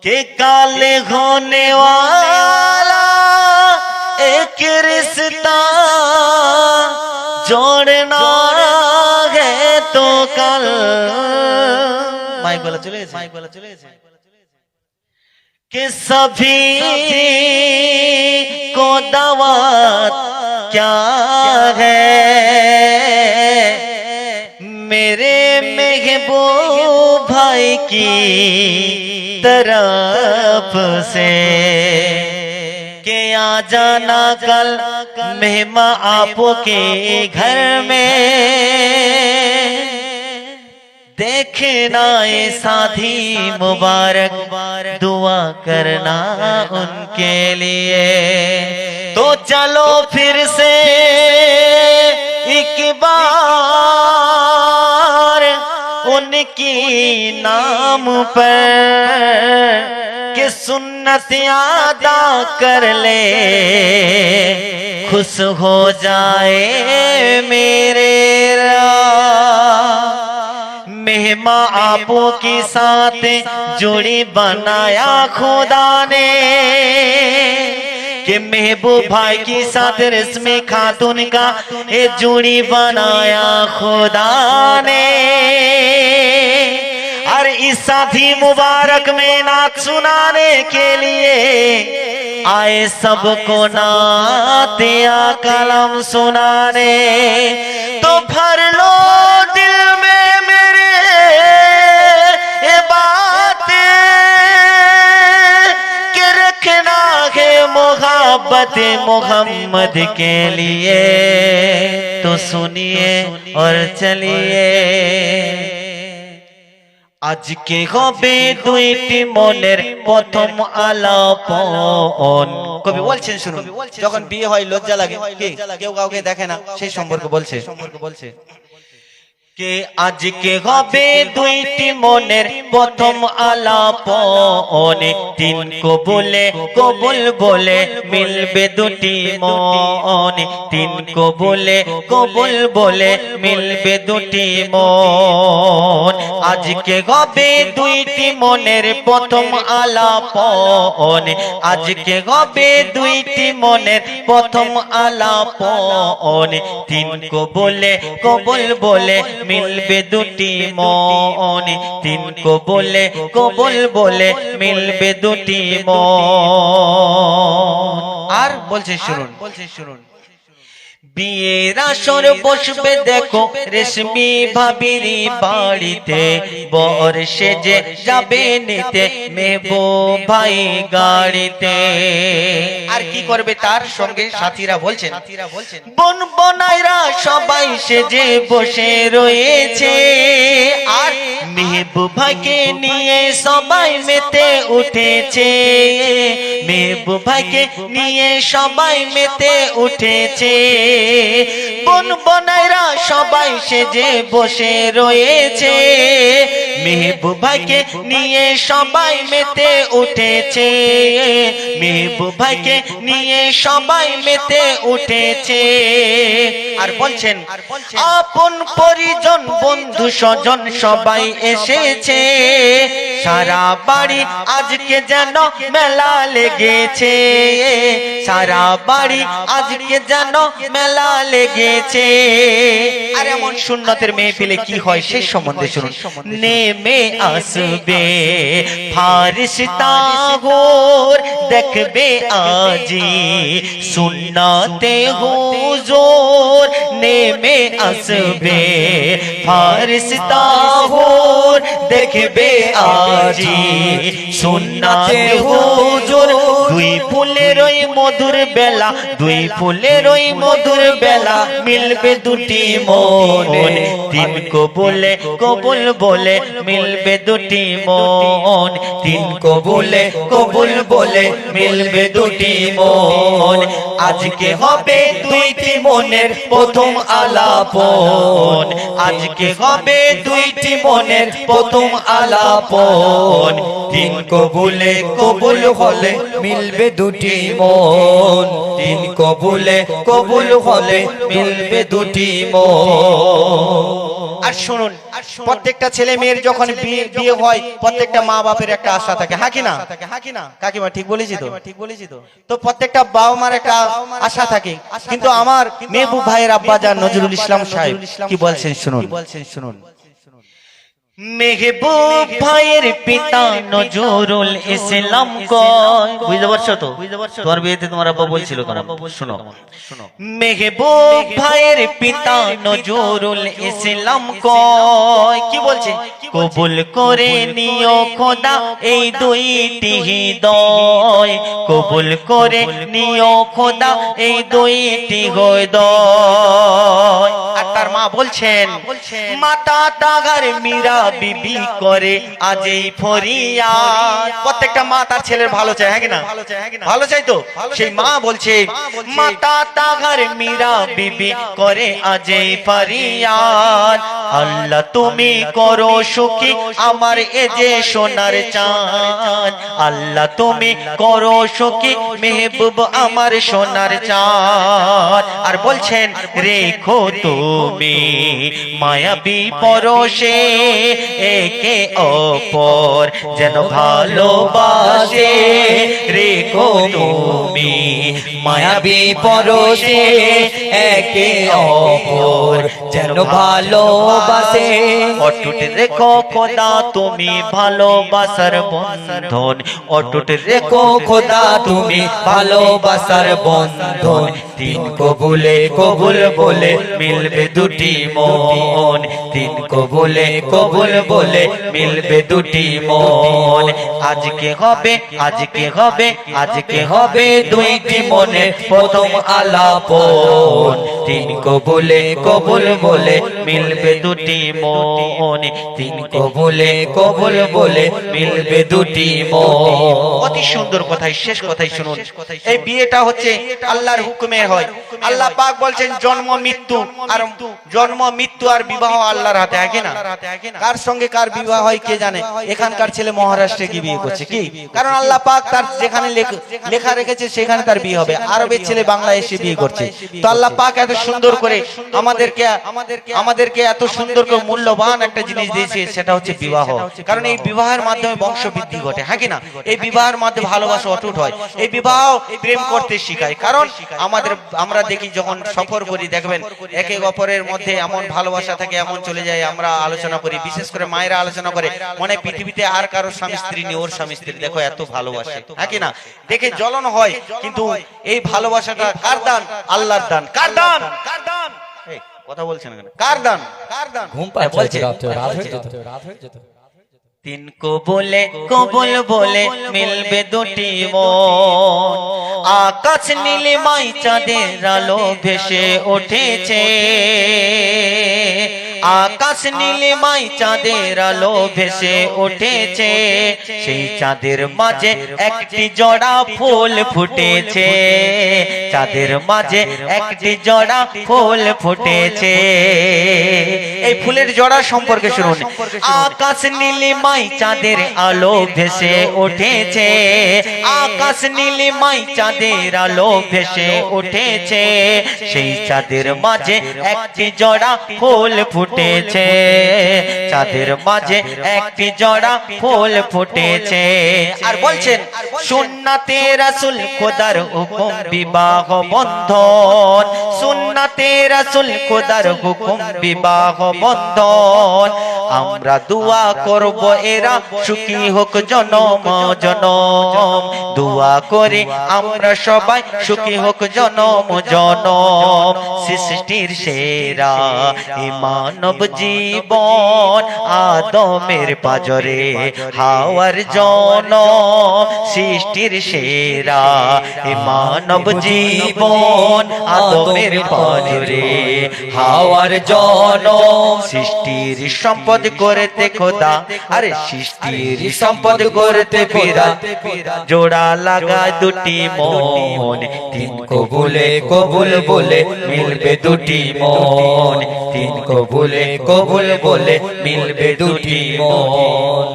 कि काल होने वाला एक रिश्ता जोड़ना है तो कल माइक वाला चले गए कि सभी को दावत क्या है मेरे महबूब भाई की तरफ से के आ जाना कल मेहमा आपो के घर में देखना ये शादी मुबारक दुआ करना उनके लिए। तो चलो फिर से एक बार उनकी नाम पर कि सुन्नत अदा कर ले खुश हो जाए मेरे मेहमा आपो के साथ जोड़ी बनाया खुदा ने कि महबूब भाई के साथ रस्मी खातून का ये जोड़ी बनाया खुदा ने। और इस शादी मुबारक में नात सुनाने के लिए आए सबको नात या कलम सुनाने। तो भर लो दिल में मेरे ये बातें कि रखना है मोहब्बत मोहम्मद के लिए। तो सुनिए और चलिए आज के হবে দুইটি মনের প্রথম আলাপন। কবি বলছেন শুনুন, যখন বিয়ে হয় লজ্জা লাগে, কেউ কাউকে দেখে না, সেই সম্পর্ক বলছে কে আজকে হবে দুইটি মনের প্রথম আলাপন। তিন কবুল বলে মিলবে দুটি মন। তিন কবুল বলে মিলবে দুটি মন। আজকে হবে দুইটি মনের প্রথম আলাপন। আজকে হবে দুইটি মনের প্রথম আলাপন। তিন কবুল বলে মিলবে দুটি মন। তিন কবুল বলে মিলবে দুটি মন। আর বলছে শুনুন বিয়ের আসর বসবে দেখো রেশমি ভাবির বাড়িতে। বর সেজে যাবে নিতে মেহবুব ভাই গাড়িতে। আর কি করবে তার সঙ্গে সাথীরা বলছেন বোন বোনাইরা সবাই সেজে বসে রয়েছে। আর মেহবুব ভাইকে নিয়ে সবাই মেতে উঠেছে। মেহবুব ভাইকে নিয়ে সবাই মেতে উঠেছে। বোন বোনাইরা সবাই সেজে বসে রয়েছে। মেহবুব ভাইকে নিয়ে সবাই মেতে উঠেছে। মেহবুব ভাইকে নিয়ে সবাই মেতে উঠেছে। আর বলছেন আপন পরিজন বন্ধু স্বজন সবাই এসেছে। সারা বাড়ি আজকে যেন মেলা লেগেছে। সারা বাড়ি আজকে যেন মেলা লেগেছে। আর এমন সুন্নতের মেহফিলে কি হয় সেই সম্বন্ধে শুনুন। নেমে আসবে ফারিস্তা গোর দেখবে আজি সুন্নতে হুজুর। নেমে আসবে ফারিস্তা গোর দেখবে আজি সুন্নতে হুজুর। দুই ফুলের ওই মধুর বেলা, দুই ফুলের ওই মধুর বেলা মিলবে দুটি মন। তিন কবুল বলে মিলবে দুটি মন। তিন কবুল বলে মিলবে দুটি মন। আজকে হবে দুইটি মনের প্রথম আলাপন। আজকে হবে দুইটি মনের প্রথম আলাপন। তিন কবুল হলে মিলবে দুটি মন। তিন কবুল হলে মিলবে দুটি মন। আর শুনুন, প্রত্যেকটা ছেলে মেয়ের যখন বিয়ে হয় প্রত্যেকটা মা বাপের একটা আশা থাকে, হ্যাঁ কি না কাকিমা? ঠিক বলেছি তো? তো প্রত্যেকটা বাবা মার একটা আশা থাকে, কিন্তু আমার মেহবুব ভাইয়ের আব্বাজান নজরুল ইসলাম সাহেব কি বলছেন শুনুন। মেহবুব ভাইয়ের পিতা নজরুল ইসলাম কয়, বুঝতে পারছো তো? তোমার বিয়েতে তোমার আব্বা বলছিল, শোনো। মেহবুব ভাইয়ের পিতা নজরুল ইসলাম কয়, কি বলছে? কবুল করে নিও খোদা এই দুইটি হৃদয়, কবুল করে নিও খোদা এই দুইটি হৃদয়। আর তার মা বলছেন, মাতা তাগার মীরা বিবি করে আজ এই ফরিয়াদ। প্রত্যেকটা মা তার ছেলের ভালো চায়, হ্যাঁ কি না? ভালো চাই তো? সেই মা বলছে, মাতা তাগার মীরা বিবি করে আজ এই ফরিয়াদ, আল্লাহ তুমি করো সুখী আমার এ যে সোনার চাঁদ, আল্লাহ তুমি করো সুখী মেহবুব আমার সোনার চাঁদ। আর বলছেন, রেখো তুমি মায়াবী পরশে একে অপর যেন ভালোবাসে, রেখো তুমি মায়াবী পরশে একে অপর যেন ভালোবাসে। অটুট রেখো খোদা তুমি ভালোবাসার বন্ধন, অটুট রেখো খোদা তুমি ভালোবাসার বন্ধন, তিন কবুলে কবুল বলে মিলবে দুটি মন, তিন কবুলে কবুল বলে মিলবে দুটি মন। আজকে হবে দুইটি মনে প্রথম আলাপন, তিন কবুলে কবুল বলে মিলবে দুটি মন, তিন কবুলে কবুল বলে মিলবে দুটি মন। অতি সুন্দর কথাই, শেষ কথাই শুনুন। এই বিয়েটা হচ্ছে আল্লাহর হুকুমে হয়। আল্লাহ পাক বলছেন জন্ম মৃত্যু আর বিবাহ আল্লাহর হাতে, আগে না? কার সঙ্গে কার বিবাহ হয় কে জানে? এখানকার ছেলে মহারাষ্ট্রে গিয়ে বিয়ে করছে, কি কারণ? আল্লাহ পাক তার যেখানে লেখা রেখেছে সেখানে তার বিয়ে হবে। আরবের ছেলে বাংলায় এসে বিয়ে করছে। তো আল্লাহ পাক এত সুন্দর করে আমাদেরকে এত সুন্দর করে মূল্যবান একটা জিনিস দিয়েছে, সেটা হচ্ছে বিবাহ। কারণ এই বিবাহের মাধ্যমে বংশ বৃদ্ধি ঘটে, হ্যাঁ কি না? এই বিবাহের মাধ্যমে ভালোবাসা অটুট হয়। এই বিবাহ প্রেম করতে শিখায়। কারণ আমরা দেখি যখন সফর করি, দেখবেন একে অপরের মধ্যে এমন ভালোবাসা থাকে, এমন চলে যায়। আমরা আলোচনা করি, বিশেষ করে মায়েরা আলোচনা করে, মনে পৃথিবীতে আর কারো স্বামী স্ত্রী নেই, ওর স্বামী স্ত্রী দেখো এত ভালোবাসে, হ্যাঁ কি না? দেখে জ্বলন হয়। কিন্তু এই ভালোবাসাটা কার দান? আল্লাহর দান। কার দান? কথা বলছেন না, কার দান? ঘুম পাচ্ছে, রাত হয়ে যেত। তিন কবুলে কবুল বলে মিলবে দুটি মন, আকাশ নীলিমায় চাঁদের আলো ভেসে উঠেছে, আকাশ নীলিমায় চাঁদের আলো ভেসে উঠেছে, সেই চাঁদের মাঝে একটি জোড়া ফুল ফুটেছে, চাঁদের মাঝে একটি জোড়া ফুল ফুটেছে। এই ফুলের জোড়া সম্পর্কে শুনুন। আকাশ নীলিমায় চাঁদের আলো ভেসে উঠেছে, আকাশ নীলিমায় চাঁদের আলো ভেসে উঠেছে, সেই চাঁদের মাঝে একটি জোড়া ফুল ফুটেছে, চাঁদের মাঝে একটি জোড়া ফুল ফুটেছে। আর বলছেন, সুন্নাতে রাসূল খোদার হুকুম বিবাহ বন্ধন, সুন্নাতে রাসূল খোদার হুকুম বিবাহ বন্ধন, আমরা দোয়া করব এরা সুখী হোক জনম জনম, দোয়া করে আমরা সবাই সুখী হোক জনম জনম। সৃষ্টির সেরা এই মানব জীবন, আদমের পাজরে হাওয়ার জনম, সৃষ্টির সেরা এই মানব জীবন, আদমের পাজরে হাওয়ার জনম। সৃষ্টির সম্পদ করতে খোদা, আরে সৃষ্টির সম্পদ করতে ফিরা, জোড়া লাগায় দুটি মন, তিন কবুলে কবুল বলে মিলবে দুটি মন, তিন কবুলে কবুল বলে মিলবে দুটি মন।